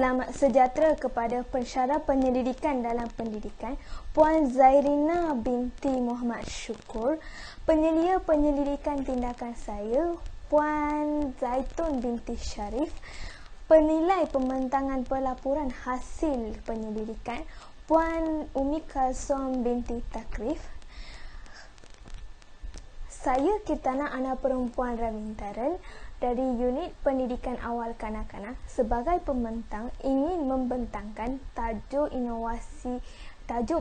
Selamat sejahtera kepada pensyarah penyelidikan dalam pendidikan, Puan Zairina binti Muhammad Syukur, penyelia penyelidikan tindakan saya, Puan Zaitun binti Syarif, penilai pembentangan pelaporan hasil penyelidikan, Puan Umi Kalsom binti Takrif. Saya Kirtana anak perempuan Ravintaren dari Unit Pendidikan Awal Kanak-kanak sebagai pembentang ingin membentangkan tajuk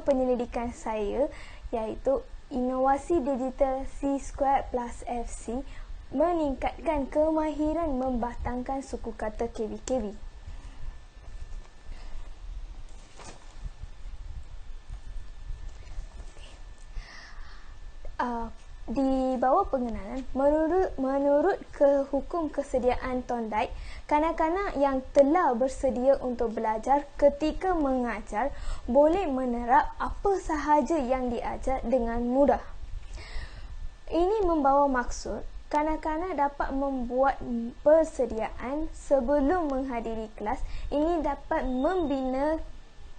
penyelidikan saya, iaitu Inovasi Digital C² plus FC meningkatkan kemahiran membatangkan suku kata KV-KV. Di bawah pengenalan, menurut hukum kesediaan Thorndike, kanak-kanak yang telah bersedia untuk belajar ketika mengajar boleh menerap apa sahaja yang diajar dengan mudah. Ini membawa maksud kanak-kanak dapat membuat persediaan sebelum menghadiri kelas. Ini dapat membina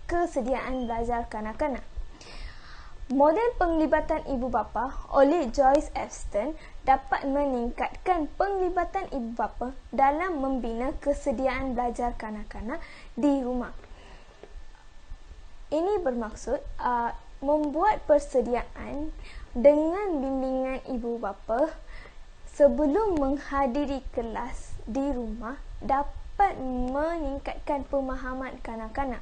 kesediaan belajar kanak-kanak. Model penglibatan ibu bapa oleh Joyce Epstein dapat meningkatkan penglibatan ibu bapa dalam membina kesediaan belajar kanak-kanak di rumah. Ini bermaksud membuat persediaan dengan bimbingan ibu bapa sebelum menghadiri kelas di rumah dapat meningkatkan pemahaman kanak-kanak.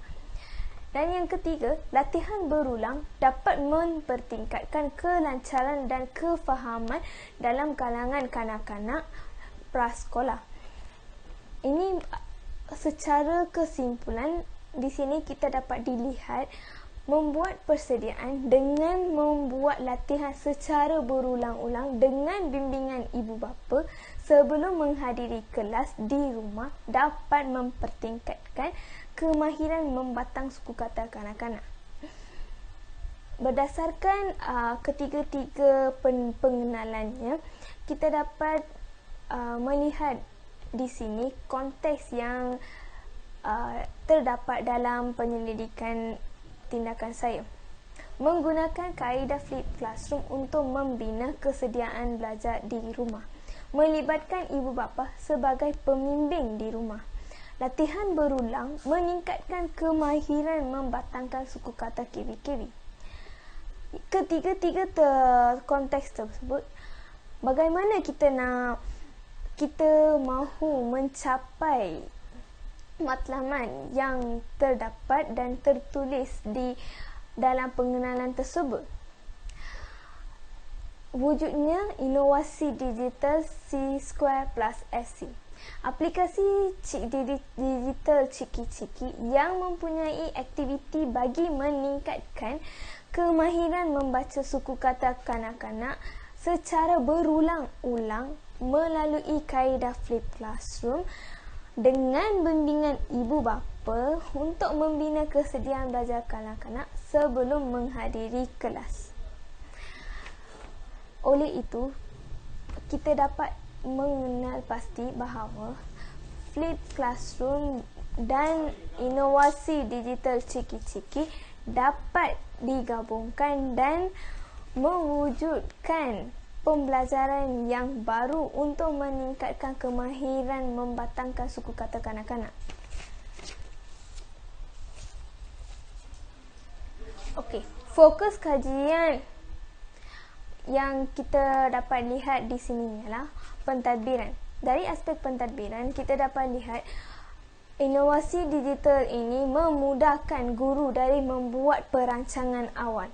Dan yang ketiga, latihan berulang dapat mempertingkatkan kelancaran dan kefahaman dalam kalangan kanak-kanak prasekolah. Ini secara kesimpulan, di sini kita dapat dilihat membuat persediaan dengan membuat latihan secara berulang-ulang dengan bimbingan ibu bapa sebelum menghadiri kelas di rumah dapat mempertingkatkan kemahiran membatang suku kata kanak-kanak. Berdasarkan ketiga-tiga pengenalannya, kita dapat melihat di sini konteks yang terdapat dalam penyelidikan tindakan saya. Menggunakan kaedah flipped classroom untuk membina kesediaan belajar di rumah. Melibatkan ibu bapa sebagai pembimbing di rumah. Latihan berulang meningkatkan kemahiran membatangkan suku kata KV-KV. Ketiga-tiga konteks tersebut, bagaimana kita mahu mencapai matlamat yang terdapat dan tertulis di dalam pengenalan tersebut. Wujudnya inovasi digital C² plus FC. Aplikasi digital Ciki-Ciki yang mempunyai aktiviti bagi meningkatkan kemahiran membaca suku kata kanak-kanak secara berulang-ulang melalui kaedah flipped classroom dengan bimbingan ibu bapa untuk membina kesediaan belajar kanak-kanak sebelum menghadiri kelas. Oleh itu, kita dapat mengenal pasti bahawa flipped classroom dan inovasi digital Ciki-Ciki dapat digabungkan dan mewujudkan pembelajaran yang baru untuk meningkatkan kemahiran membatangkan suku kata kanak-kanak. Okey, fokus kajian yang kita dapat lihat di sini ialah pentadbiran. Dari aspek pentadbiran, kita dapat lihat inovasi digital ini memudahkan guru dari membuat perancangan awal.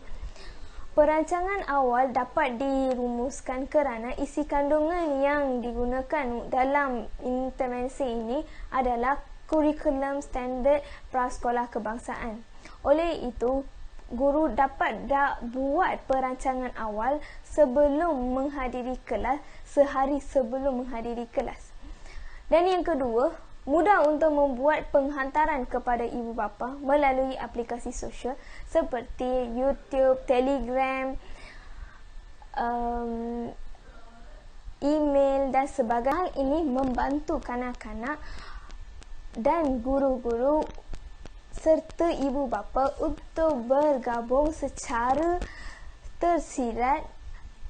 Perancangan awal dapat dirumuskan kerana isi kandungan yang digunakan dalam intervensi ini adalah kurikulum standard prasekolah kebangsaan. Oleh itu, guru dapat buat perancangan awal sebelum menghadiri kelas, sehari sebelum menghadiri kelas. Dan yang kedua, mudah untuk membuat penghantaran kepada ibu bapa melalui aplikasi sosial seperti YouTube, Telegram, email dan sebagainya. Hal ini membantu kanak-kanak dan guru-guru serta ibu bapa untuk bergabung secara tersirat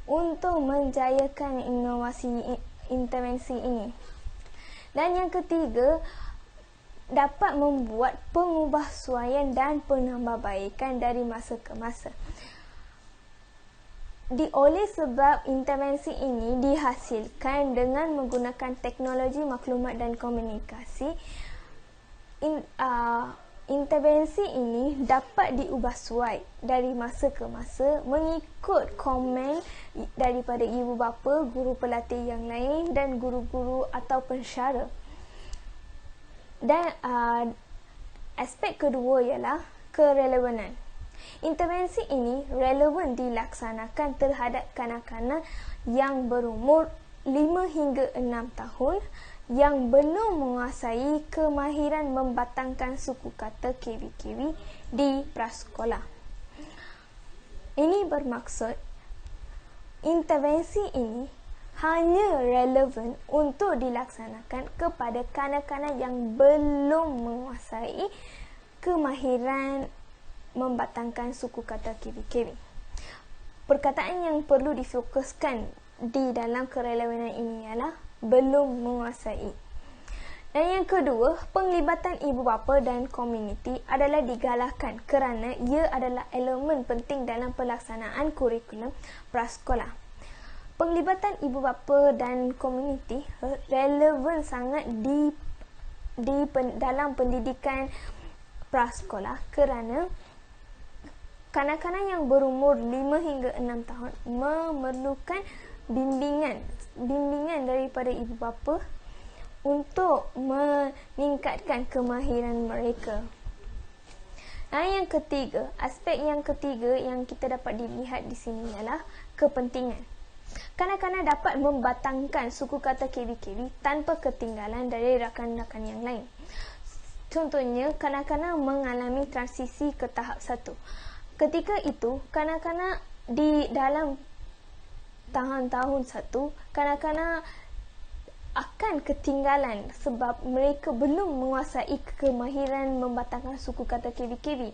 untuk menjayakan inovasi intervensi ini. Dan yang ketiga, dapat membuat pengubahsuaian dan penambahbaikan dari masa ke masa. Oleh sebab intervensi ini dihasilkan dengan menggunakan teknologi maklumat dan komunikasi, intervensi ini dapat diubah suai dari masa ke masa mengikut komen daripada ibu bapa, guru pelatih yang lain dan guru-guru atau pensyara. Dan aspek kedua ialah kerelevanan. Intervensi ini relevan dilaksanakan terhadap kanak-kanak yang berumur 5 hingga 6 tahun yang belum menguasai kemahiran membatangkan suku kata KV-KV di prasekolah. Ini bermaksud intervensi ini hanya relevan untuk dilaksanakan kepada kanak-kanak yang belum menguasai kemahiran membatangkan suku kata KV-KV. Perkataan yang perlu difokuskan di dalam kerelevanan ini ialah belum menguasai. Dan yang kedua, penglibatan ibu bapa dan komuniti adalah digalakkan kerana ia adalah elemen penting dalam pelaksanaan kurikulum prasekolah. Penglibatan ibu bapa dan komuniti relevan sangat dalam pendidikan prasekolah kerana kanak-kanak yang berumur 5 hingga 6 tahun memerlukan bimbingan daripada ibu bapa untuk meningkatkan kemahiran mereka. Dan yang ketiga, aspek yang ketiga yang kita dapat dilihat di sini ialah kepentingan. Kanak-kanak dapat membatangkan suku kata KV-KV tanpa ketinggalan dari rakan-rakan yang lain. Contohnya, kanak-kanak mengalami transisi ke tahap 1. Ketika itu, kanak-kanak di dalam tahun 1, kanak-kanak akan ketinggalan sebab mereka belum menguasai kemahiran membatangkan suku kata KV-KV.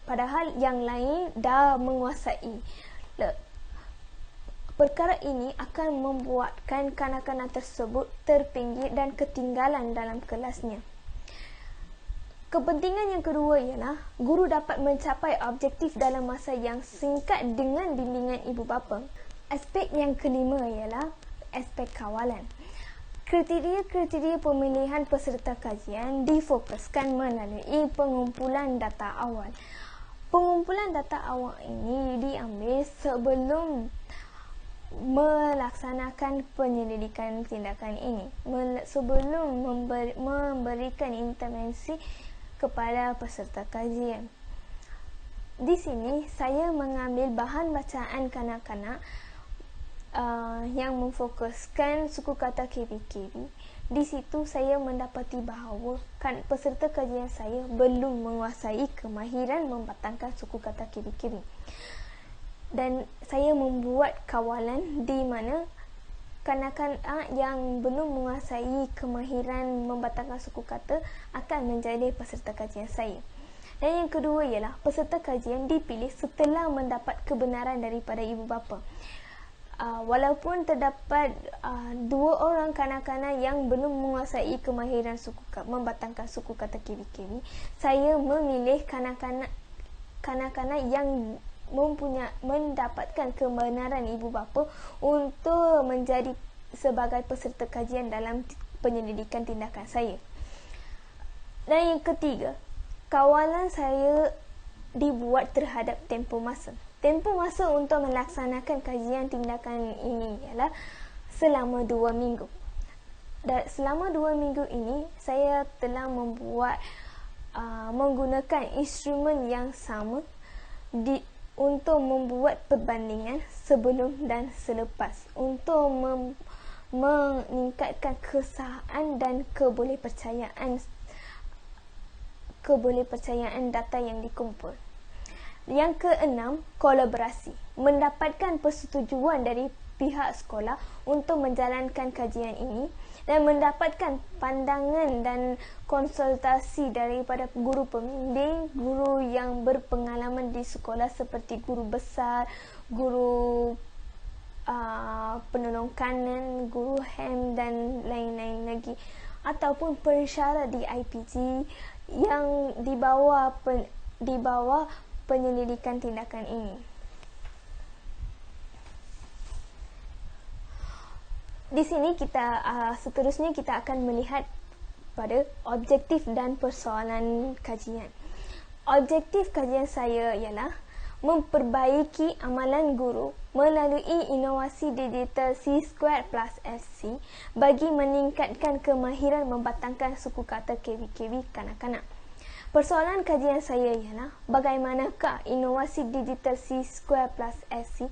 Padahal yang lain dah menguasai. Perkara ini akan membuatkan kanak-kanak tersebut terpinggir dan ketinggalan dalam kelasnya. Kepentingan yang kedua ialah guru dapat mencapai objektif dalam masa yang singkat dengan bimbingan ibu bapa. Aspek yang kelima ialah aspek kawalan. Kriteria-kriteria pemilihan peserta kajian difokuskan melalui pengumpulan data awal. Pengumpulan data awal ini diambil sebelum melaksanakan penyelidikan tindakan ini, sebelum memberikan intervensi kepada peserta kajian. Di sini saya mengambil bahan bacaan kanak-kanak yang memfokuskan suku kata KV-KV. Di situ saya mendapati bahawa peserta kajian saya belum menguasai kemahiran membatangkan suku kata KV-KV. Dan saya membuat kawalan di mana kanak-kanak yang belum menguasai kemahiran membatangkan suku kata akan menjadi peserta kajian saya. Dan yang kedua ialah peserta kajian dipilih setelah mendapat kebenaran daripada ibu bapa. Walaupun terdapat 2 orang kanak-kanak yang belum menguasai kemahiran membatangkan suku kata KV-KV, saya memilih kanak-kanak yang mendapatkan kebenaran ibu bapa untuk menjadi sebagai peserta kajian dalam penyelidikan tindakan saya. Dan yang ketiga, kawalan saya dibuat terhadap tempoh masa. Tempoh masa untuk melaksanakan kajian tindakan ini ialah selama 2 minggu. Dan selama 2 minggu ini saya telah menggunakan instrumen yang sama untuk membuat perbandingan sebelum dan selepas untuk meningkatkan kesahihan dan kebolehpercayaan data yang dikumpul. Yang keenam, kolaborasi. Mendapatkan persetujuan dari pihak sekolah untuk menjalankan kajian ini dan mendapatkan pandangan dan konsultasi daripada guru pembimbing, guru yang berpengalaman di sekolah seperti guru besar, guru penolong kanan, guru HEM dan lain-lain lagi, ataupun pensyarah di IPG yang di bawah penyelidikan tindakan ini. Di sini seterusnya kita akan melihat pada objektif dan persoalan kajian. Objektif kajian saya ialah memperbaiki amalan guru melalui inovasi digital C² plus FC bagi meningkatkan kemahiran membatangkan suku kata KW-KW kanak-kanak. Persoalan kajian saya ialah bagaimanakah inovasi digital C² plus FC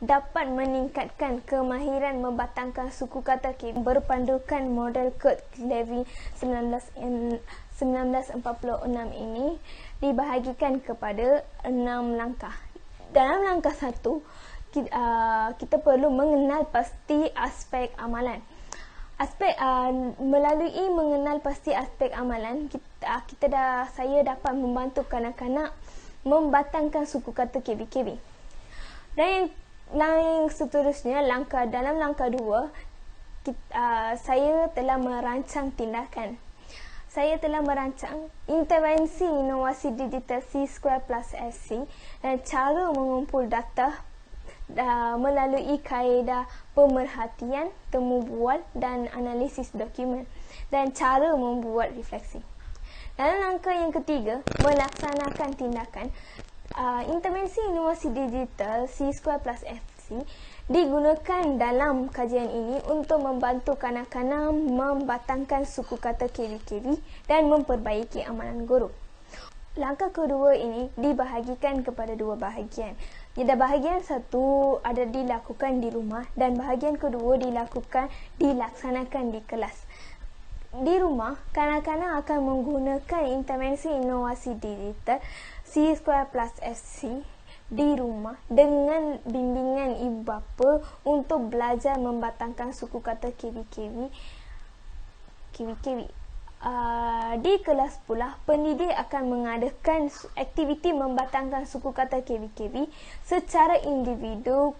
dapat meningkatkan kemahiran membatangkan suku kata KW berpandukan model Kurt Lewin 1946 ini dibahagikan kepada 6 langkah. Dalam langkah 1, kita perlu mengenal pasti aspek amalan. Melalui mengenal pasti aspek amalan, saya dapat membantu kanak-kanak membatangkan suku kata KW-KW. Dan yang seterusnya, dalam langkah 2, saya telah merancang tindakan. Saya telah merancang intervensi inovasi digital C² plus FC dan cara mengumpul data melalui kaedah pemerhatian, temu bual dan analisis dokumen dan cara membuat refleksi. Dalam langkah yang ketiga, melaksanakan tindakan. Intervensi inovasi digital C² plus FC digunakan dalam kajian ini untuk membantu kanak-kanak membatangkan suku kata KW-KW dan memperbaiki amalan guru. Langkah kedua ini dibahagikan kepada 2 bahagian. Bahagian 1 ada dilakukan di rumah dan bahagian kedua dilaksanakan di kelas. Di rumah, kanak-kanak akan menggunakan intervensi inovasi digital C² plus FC di rumah dengan bimbingan ibu bapa untuk belajar membatangkan suku kata KW-KW. Di kelas pula, pendidik akan mengadakan aktiviti membatangkan suku kata KW-KW secara individu.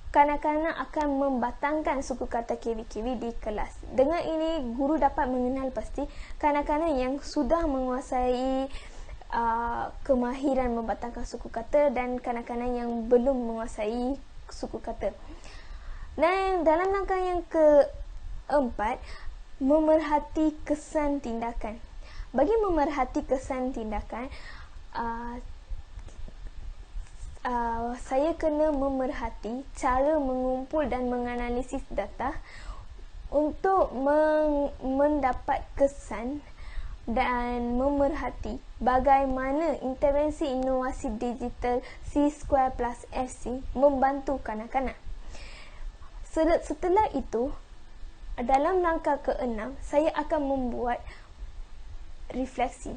Kanak-kanak akan membatangkan suku kata KW-KW di kelas. Dengan ini, guru dapat mengenal pasti kanak-kanak yang sudah menguasai kemahiran membatangkan suku kata dan kanak-kanak yang belum menguasai suku kata. Dan dalam langkah yang keempat, memerhati kesan tindakan. Bagi memerhati kesan tindakan, saya kena memerhati cara mengumpul dan menganalisis data untuk mendapat kesan dan memerhati bagaimana intervensi inovasi digital C² plus FC membantu kanak-kanak. Setelah itu, dalam langkah ke-6, saya akan membuat refleksi,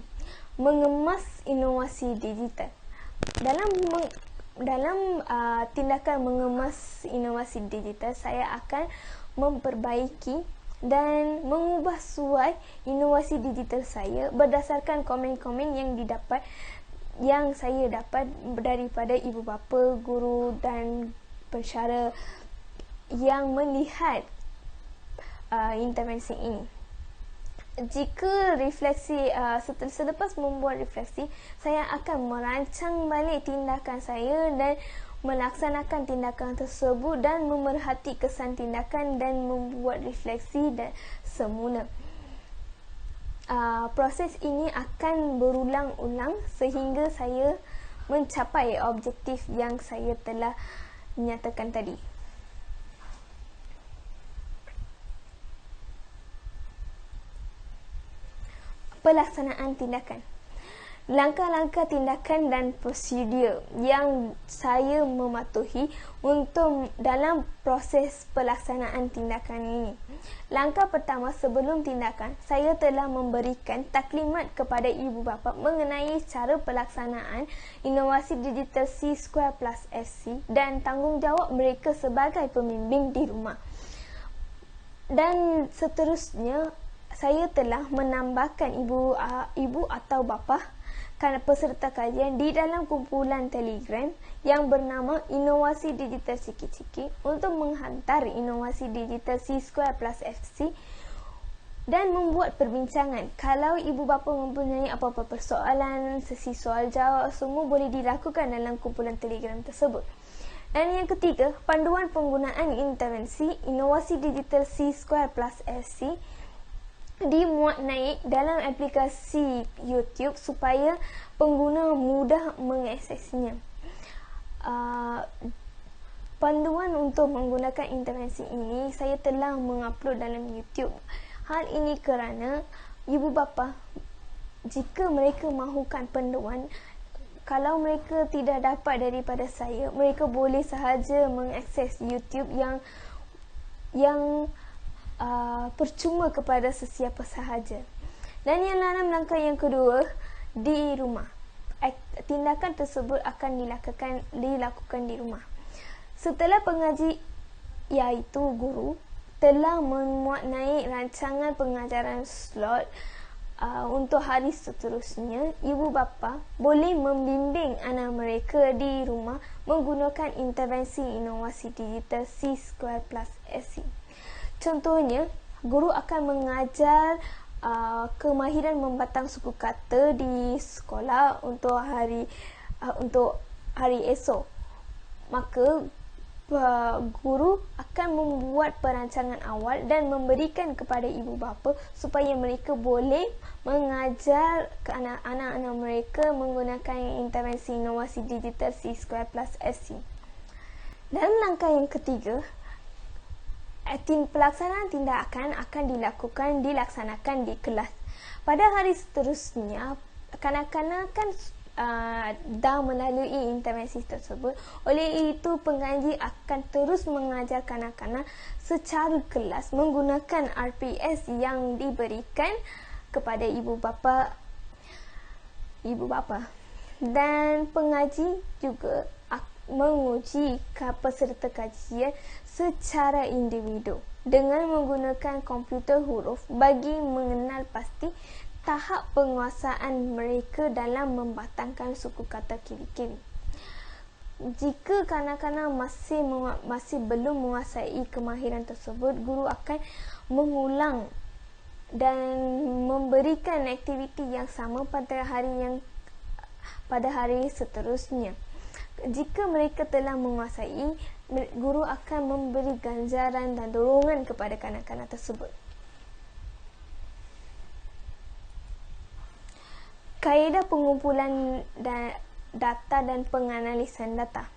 mengemas inovasi digital. Dalam tindakan mengemas inovasi digital, saya akan memperbaiki dan mengubah suai inovasi digital saya berdasarkan komen-komen yang saya dapat daripada ibu bapa, guru dan pensyarah yang melihat intervensi ini. Jika refleksi, selepas membuat refleksi, saya akan merancang balik tindakan saya dan melaksanakan tindakan tersebut dan memerhati kesan tindakan dan membuat refleksi dan semula. Proses ini akan berulang-ulang sehingga saya mencapai objektif yang saya telah nyatakan tadi. Pelaksanaan tindakan. Langkah-langkah tindakan dan prosedur yang saya mematuhi dalam proses pelaksanaan tindakan ini. Langkah pertama sebelum tindakan, saya telah memberikan taklimat kepada ibu bapa mengenai cara pelaksanaan inovasi digital C² FC dan tanggungjawab mereka sebagai pembimbing di rumah. Dan seterusnya, saya telah menambahkan ibu atau bapa peserta kajian di dalam kumpulan Telegram yang bernama Inovasi Digital Ciki-Ciki untuk menghantar inovasi digital C2 plus FC dan membuat perbincangan. Kalau ibu bapa mempunyai apa-apa persoalan, sesi soal jawab, semua boleh dilakukan dalam kumpulan Telegram tersebut. Dan yang ketiga, panduan penggunaan intervensi inovasi digital C2 plus FC dimuat naik dalam aplikasi YouTube supaya pengguna mudah mengaksesnya. Panduan untuk menggunakan intervensi ini saya telah mengupload dalam YouTube. Hal ini kerana ibu bapa, jika mereka mahukan panduan, kalau mereka tidak dapat daripada saya, mereka boleh sahaja mengakses YouTube yang percuma kepada sesiapa sahaja. Dan yang dalam langkah yang kedua, di rumah. Tindakan tersebut akan dilakukan di rumah. Setelah pengaji, iaitu guru, telah memuat naik rancangan pengajaran slot untuk hari seterusnya, ibu bapa boleh membimbing anak mereka di rumah menggunakan intervensi inovasi digital C2 plus SC. Contohnya, guru akan mengajar kemahiran membatang suku kata di sekolah untuk hari esok. Maka guru akan membuat perancangan awal dan memberikan kepada ibu bapa supaya mereka boleh mengajar ke anak-anak mereka menggunakan intervensi inovasi digital C2 plus SC. Dalam langkah yang ketiga, pelaksanaan tindakan akan dilaksanakan di kelas. Pada hari seterusnya, kanak-kanak dah melalui intervensi tersebut. Oleh itu, pengaji akan terus mengajar kanak-kanak secara kelas menggunakan RPS yang diberikan kepada ibu bapa. Dan pengaji juga menguji peserta kajian secara individu dengan menggunakan komputer huruf bagi mengenal pasti tahap penguasaan mereka dalam membatangkan suku kata kiri-kiri. Jika kanak-kanak masih belum menguasai kemahiran tersebut, guru akan mengulang dan memberikan aktiviti yang sama pada hari seterusnya. Jika mereka telah menguasai, guru akan memberi ganjaran dan dorongan kepada kanak-kanak tersebut. Kaedah pengumpulan data dan penganalisan data.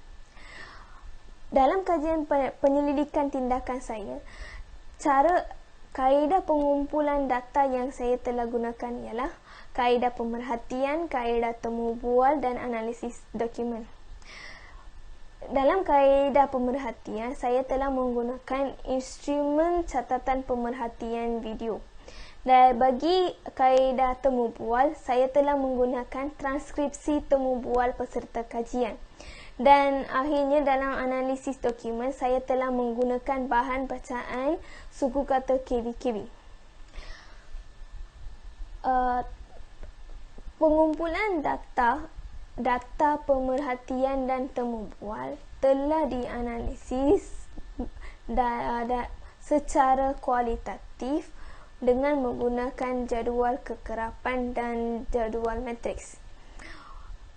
Dalam kajian penyelidikan tindakan saya, kaedah pengumpulan data yang saya telah gunakan ialah kaedah pemerhatian, kaedah temu bual dan analisis dokumen. Dalam kaedah pemerhatian, saya telah menggunakan instrumen catatan pemerhatian video. Dan bagi kaedah temu bual, saya telah menggunakan transkripsi temu bual peserta kajian. Dan akhirnya dalam analisis dokumen, saya telah menggunakan bahan bacaan suku kata kiri-kiri. Pengumpulan data pemerhatian dan temu bual telah dianalisis secara kualitatif dengan menggunakan jadual kekerapan dan jadual matriks.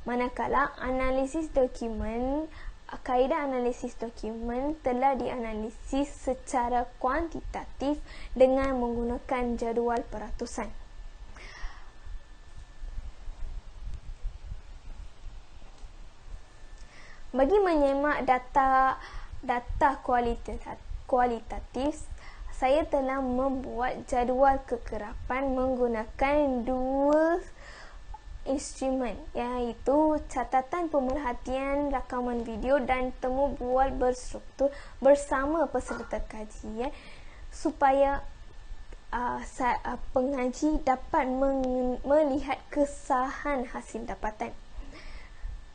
Manakala kaedah analisis dokumen telah dianalisis secara kuantitatif dengan menggunakan jadual peratusan. Bagi menyemak data kualitatif, saya telah membuat jadual kekerapan menggunakan dua instrumen, iaitu catatan pemerhatian rakaman video dan temu bual berstruktur bersama peserta kajian supaya pengaji dapat melihat kesahan hasil dapatan.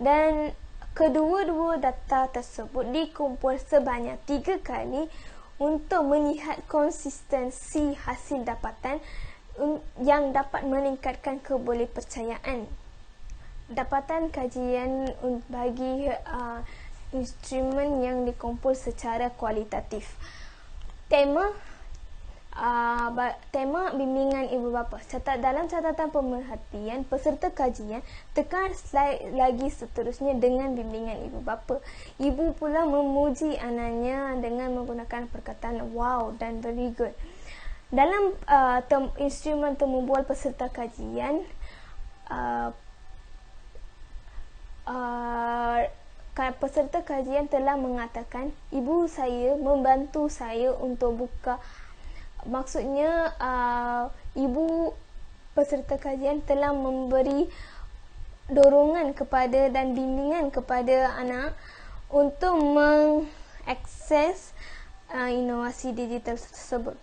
Dan kedua-dua data tersebut dikumpul sebanyak 3 kali untuk melihat konsistensi hasil dapatan yang dapat meningkatkan kebolehpercayaan. Dapatan kajian bagi instrumen yang dikumpul secara kualitatif. Tema bimbingan ibu bapa. Dalam catatan pemerhatian peserta kajian, tekan slide lagi seterusnya dengan bimbingan ibu bapa. Ibu pula memuji anaknya dengan menggunakan perkataan wow dan very good. Dalam instrumen temu bual peserta kajian, peserta kajian telah mengatakan, ibu saya membantu saya untuk buka. Maksudnya ibu peserta kajian telah memberi dorongan kepada dan bimbingan kepada anak untuk mengakses inovasi digital tersebut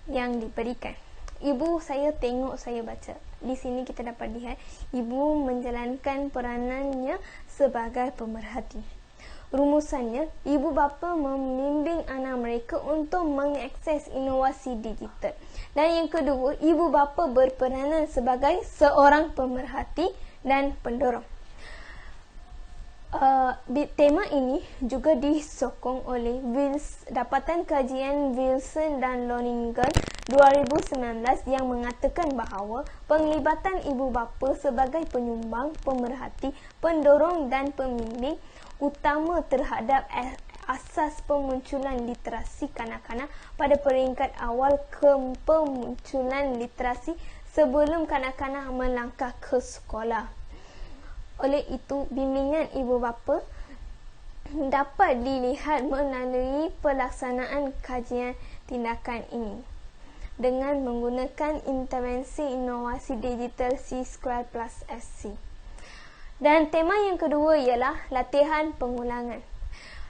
yang diberikan. Ibu saya tengok saya baca. Di sini kita dapat lihat ibu menjalankan peranannya sebagai pemerhati. Rumusannya, ibu bapa membimbing anak mereka untuk mengakses inovasi digital. Dan yang kedua, ibu bapa berperanan sebagai seorang pemerhati dan pendorong. Tema ini juga disokong oleh dapatan kajian Wilson dan Loningen 2019 yang mengatakan bahawa penglibatan ibu bapa sebagai penyumbang, pemerhati, pendorong dan pembimbing utama terhadap asas pemunculan literasi kanak-kanak pada peringkat awal kemunculan literasi sebelum kanak-kanak melangkah ke sekolah. Oleh itu, bimbingan ibu bapa dapat dilihat melalui pelaksanaan kajian tindakan ini dengan menggunakan intervensi inovasi digital C²+SC. Dan tema yang kedua ialah latihan pengulangan.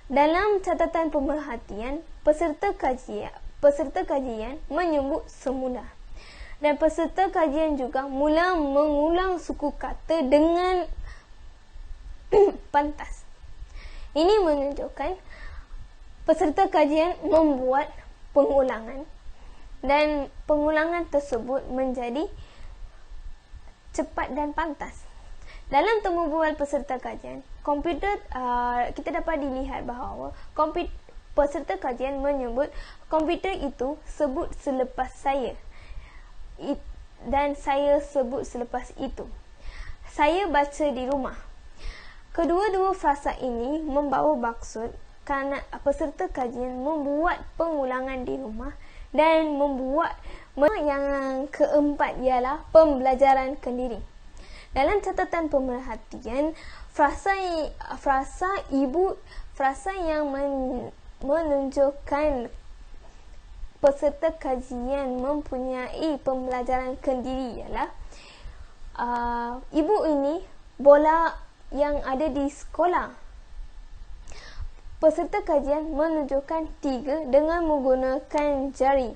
Dalam catatan pemerhatian, peserta kajian menyebut semula. Dan peserta kajian juga mula mengulang suku kata dengan pantas. Ini menunjukkan peserta kajian membuat pengulangan dan pengulangan tersebut menjadi cepat dan pantas. Dalam temu bual peserta kajian, kita dapat dilihat bahawa peserta kajian menyebut komputer itu sebut selepas saya dan saya sebut selepas itu. Saya baca di rumah. Kedua-dua frasa ini membawa maksud kerana peserta kajian membuat pengulangan di rumah dan membuat yang keempat ialah pembelajaran kendiri. Dalam catatan pemerhatian, frasa yang menunjukkan peserta kajian mempunyai pembelajaran kendiri ialah ibu ini bola yang ada di sekolah. Peserta kajian menunjukkan 3 dengan menggunakan jari.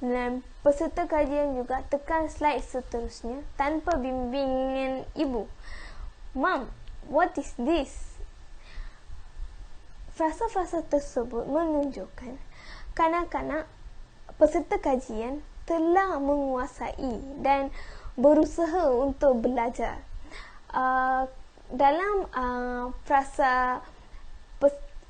Dan peserta kajian juga tekan slide seterusnya tanpa bimbingan ibu. Mom, what is this? Frasa-frasa tersebut menunjukkan kanak-kanak peserta kajian telah menguasai dan berusaha untuk belajar. Dalam frasa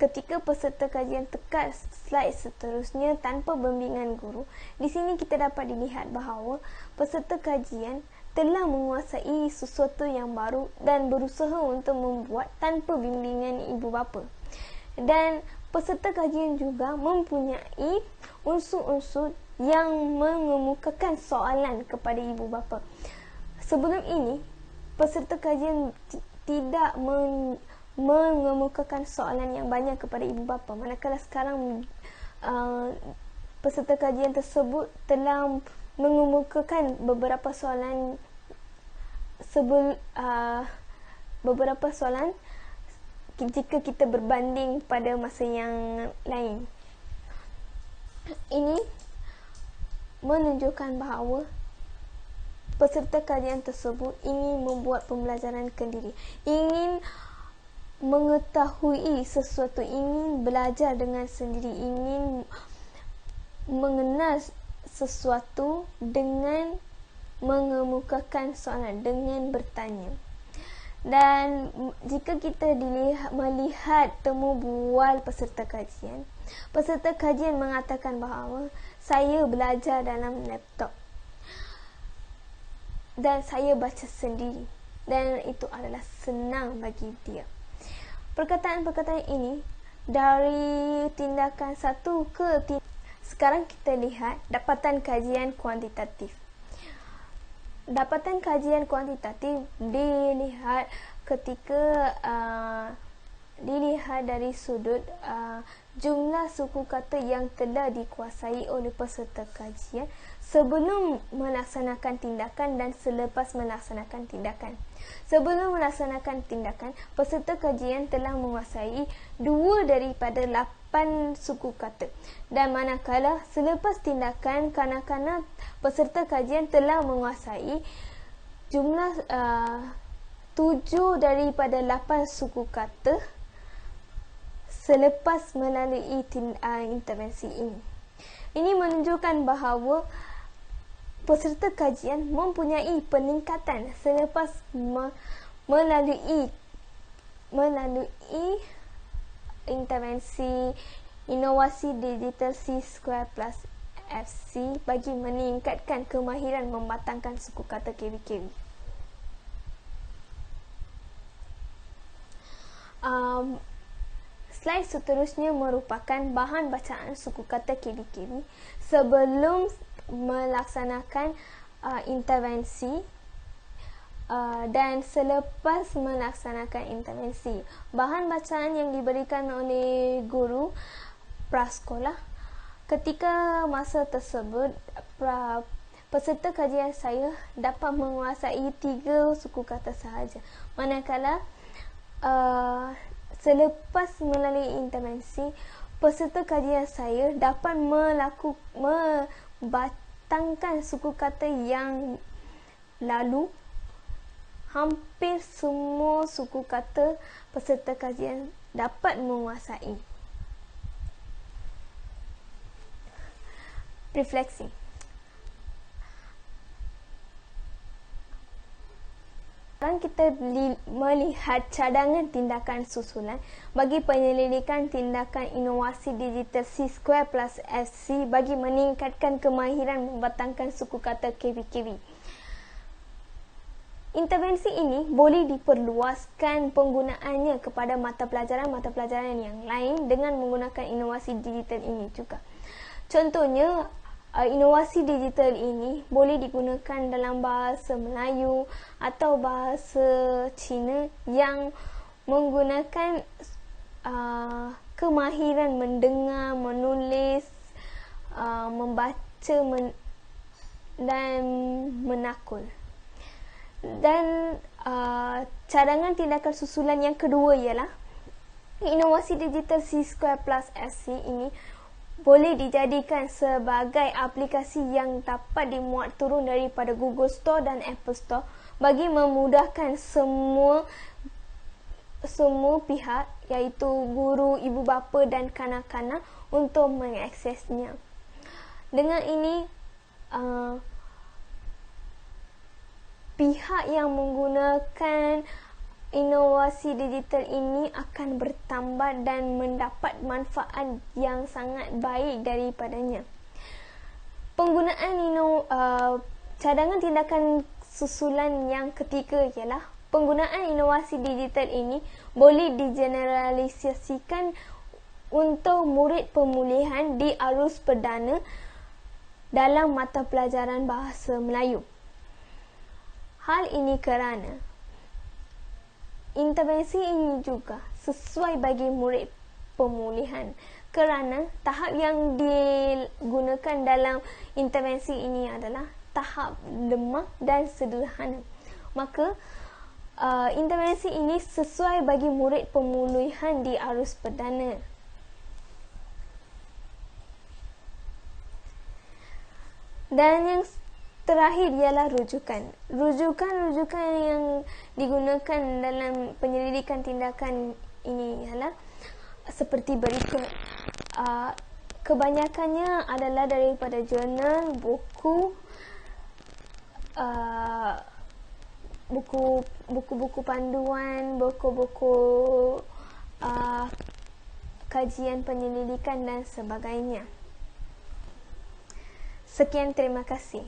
ketika peserta kajian tekan slide seterusnya tanpa bimbingan guru, di sini kita dapat dilihat bahawa peserta kajian telah menguasai sesuatu yang baru dan berusaha untuk membuat tanpa bimbingan ibu bapa. Dan peserta kajian juga mempunyai unsur-unsur yang mengemukakan soalan kepada ibu bapa. Sebelum ini, peserta kajian tidak mengemukakan soalan yang banyak kepada ibu bapa, manakala sekarang peserta kajian tersebut telah mengemukakan beberapa soalan jika kita berbanding pada masa yang lain. Ini menunjukkan bahawa peserta kajian tersebut ingin membuat pembelajaran kendiri, ingin mengetahui sesuatu, ingin belajar dengan sendiri, ingin mengenal sesuatu dengan mengemukakan soalan, dengan bertanya. Dan jika kita melihat temu bual peserta kajian mengatakan bahawa saya belajar dalam laptop dan saya baca sendiri dan itu adalah senang bagi dia. Perkataan-perkataan ini dari tindakan satu ke sekarang kita lihat dapatan kajian kuantitatif. Dapatan kajian kuantitatif dilihat ketika dilihat dari sudut jumlah suku kata yang telah dikuasai oleh peserta kajian sebelum melaksanakan tindakan dan selepas melaksanakan tindakan. Sebelum melaksanakan tindakan, peserta kajian telah menguasai 2 daripada 8 suku kata. Dan manakala selepas tindakan, kanak-kanak peserta kajian telah menguasai jumlah 7 daripada 8 suku kata selepas melalui intervensi ini. Ini menunjukkan bahawa peserta kajian mempunyai peningkatan selepas melalui intervensi inovasi digital C² plus FC bagi meningkatkan kemahiran membatangkan suku kata KV-KV. Slide seterusnya merupakan bahan bacaan suku kata KV-KV sebelum melaksanakan intervensi dan selepas melaksanakan intervensi. Bahan bacaan yang diberikan oleh guru prasekolah. Ketika masa tersebut, peserta kajian saya dapat menguasai 3 suku kata sahaja. Manakala selepas melalui intervensi, peserta kajian saya dapat membatangkan suku kata yang lalu. Hampir semua suku kata peserta kajian dapat menguasai. Refleksi. Sekarang kita melihat cadangan tindakan susulan bagi penyelidikan tindakan inovasi digital C² plus FC bagi meningkatkan kemahiran membatangkan suku kata KV-KV. Intervensi ini boleh diperluaskan penggunaannya kepada mata pelajaran yang lain dengan menggunakan inovasi digital ini juga. Contohnya, inovasi digital ini boleh digunakan dalam bahasa Melayu atau bahasa Cina yang menggunakan kemahiran mendengar, menulis, membaca dan menakul. Dan cadangan tindakan susulan yang kedua ialah inovasi digital C² plus SC ini boleh dijadikan sebagai aplikasi yang dapat dimuat turun daripada Google Store dan Apple Store bagi memudahkan semua pihak, iaitu guru, ibu bapa dan kanak-kanak untuk mengaksesnya. Dengan ini, pihak yang menggunakan inovasi digital ini akan bertambah dan mendapat manfaat yang sangat baik daripadanya. Penggunaan cadangan tindakan susulan yang ketiga ialah penggunaan inovasi digital ini boleh digeneralisasikan untuk murid pemulihan di arus perdana dalam mata pelajaran bahasa Melayu. Hal ini kerana intervensi ini juga sesuai bagi murid pemulihan kerana tahap yang digunakan dalam intervensi ini adalah tahap lemah dan sederhana. Maka intervensi ini sesuai bagi murid pemulihan di arus perdana. Dan yang terakhir ialah rujukan. Rujukan yang digunakan dalam penyelidikan tindakan ini ialah seperti berikut. kebanyakannya adalah daripada jurnal, buku, buku-buku panduan, buku-buku kajian penyelidikan dan sebagainya. Sekian, terima kasih.